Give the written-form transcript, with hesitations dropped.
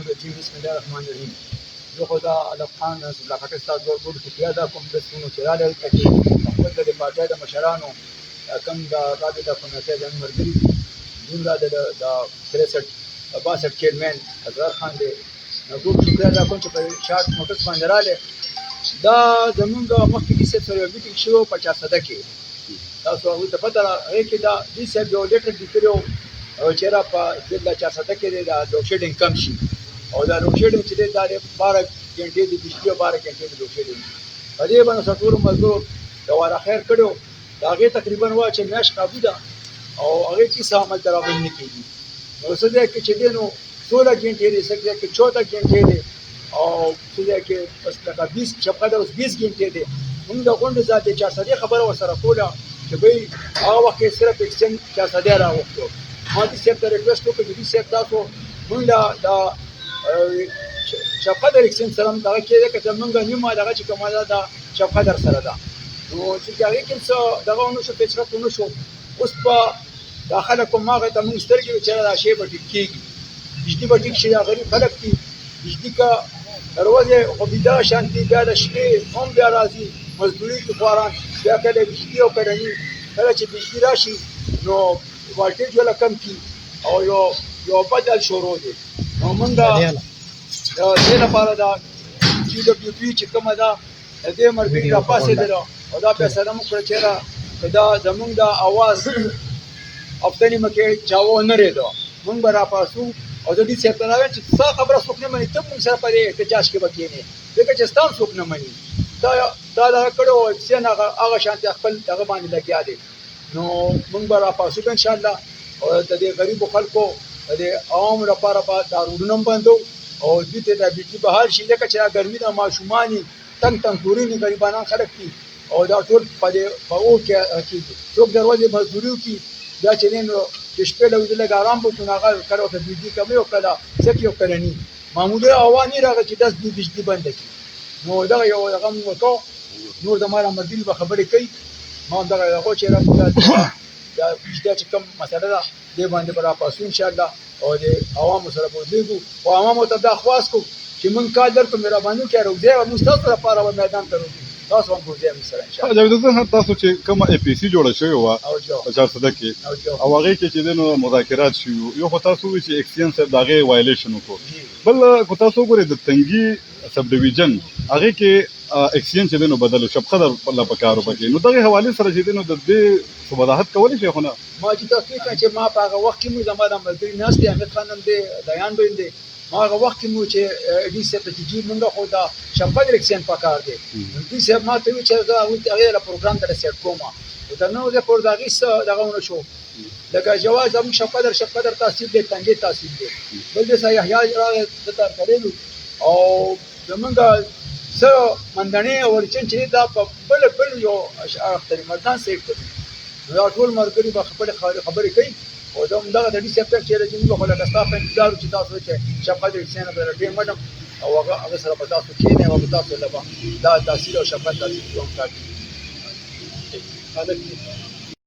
الرجيم بسم الله الرحمن الرحیم. زه خو دا الف خان صداقت ستاسو ټولو شکریه ادا کوم د څونو چې راغلل چې خپل د پارټۍ د مشرانو کوم د رابطه کمیټې د ملګري دي دومره د 63 62 چیرمن اظهر خان دی نو ټول شکریه ادا کوم چې په شارټ نوټس باندې راغلی. دا زمونږ مخکې دې صاحب سره یو میټینګ شوی په 400 کې تاسو هغوی ته پته هغې کې دا دې صاحب یو لیټر لیکلی و چې را په دا 400 کې دی دا لوډ شیډینګ کم شي او دا لوډ شیډینګ چې دی دا 12 غنټې د بجلي او 12 غنټې د لوډ شیډینګ په دې باندې ټولو مزدور دواره خیر کړو د هغې تقریبا وا چې میاشت قابو ده او هغې کې څه عمل درابل نه کېږي نو څه ځای کې چې دی نو 16 غنټې دی څه ځای کې 14 غنټې دی او څه ځای کې بس لکه 20 شپه اوس 20 غنټې دی. موږ د غونډې ذات 400 خبره ورسره کوله چې بھئی هغه وخت کې صرف ایکسچینج 400 راوغوښتو. ما دې صاحب ته ریکویسټ وکړ چې دې صاحب تاسو موږ دا شفقت ایکسچینج سره دغه کېده که زمونږ نیمه دغه چې کومه ده دا شفقت در سره ده نو چې هغې کې څه دغه ونه شو پیچرت ونه شو اوس په دا خلک کوم هغه ته موږ سترګې وي چې دا شی به ټیک کېږي بجلي به ټیک شي دا غریب خلک دي بجلي که تر ورځې خو بیده شانتي بیا د شپې هم بیا راځي مزدوري کې خواران بیا کله بجلي او کله ني کله چې بجلي راشي نو والټیج ولا کم کی او یو بدل شروع دي نو موږ د دې لپاره دا چې د پی پی چې کومه ده دې مرګ را پاسې ده او دا په سلام کړ چې دا زمونږ د اواز افتنی مکه چاو نه ریدو موږ را پاسو او د دې څخه راوي چې څه خبره څوک نه مانی ته موږ سره پرې احتجاج کې وکینې دغه چې ستاسو څوک نه مانی دا کړو چې هغه شانتي خپل دغه باندې لګیا دي نو موږ به را پاسو ان شاء الله او د دې غریبو خلکو د عوام لپاره به دارونه بندو او دې ته د بجلی بهال شي لکه چې ګرمي د ماشومانی تنگ تورینی غریبانان خلک دي او دا ټول په او کې څوک دروازه مزدوري کوي دا چې نن چې شپه له وځل ګارام په ناغه کړو ته بجلی کمی او کړه څه یو کړنی معموله اوانی راغی چې داس بجلی بند کی نو دا یو رقم وکاو نور د مال مدیر به خبرې کوي ما دا غو چې را دا بجلی چې کوم مسله ده دې باندې برا پاسو ان شاء الله او د عوامو سره بوزيګو او عوامو ته دا خواست کو چې مونږ کادر په مهرباني کې راوځي او مستقبل لپاره په میدان ته راوځي تاسو هم بوزي سره ان شاء الله. جاوید حسین تاسو چې کومه اي پي سي جوړه شوی و په 400 کې او هغه کې چې دنو مذاکرات شو یو خو تاسو چې ایکسچینج سره دغه وایلیشن وکړو بل کو تاسو ګورئ د تنګي سب ډیویژن هغه کې ایکسچینج دنو بدل شپ خبر الله پکارو پکې نو دغه حواله سره چې دنو د دې وضاحت کولای شي خو نه ما چې تاسو چې ما په هغه وخت کې مو زموږ ملګری ناس دي احمد خانم دي دیان بندي ما هغه وخت کې مو چې دې څه په چې موږ خو دا شپه ډیرکشن پکار دي دې څه ما ته چې دا هغه پروګرام ته سیټ کومه او دا نو د پروګرام څه دغه ونه شو لکه جواز هم شپه در تحصیل دي تنګي تحصیل دي بل دې صحیح راغی د تر کړو او زمونږ څه مندنه ورچن چې دا په بل یو اشعار اختری مردان سیټ کوي دا ټول مرګري به خپل خبرې کوي او دا دغه د دې سپټ چې راځي موږ خلک تاسو انتظار چې تاسو چې شپه دې څنګه به دې مدام او هغه سره په تاسو کې نه او تاسو لپاره دا تحصیل او شپه تحصیل کوم کار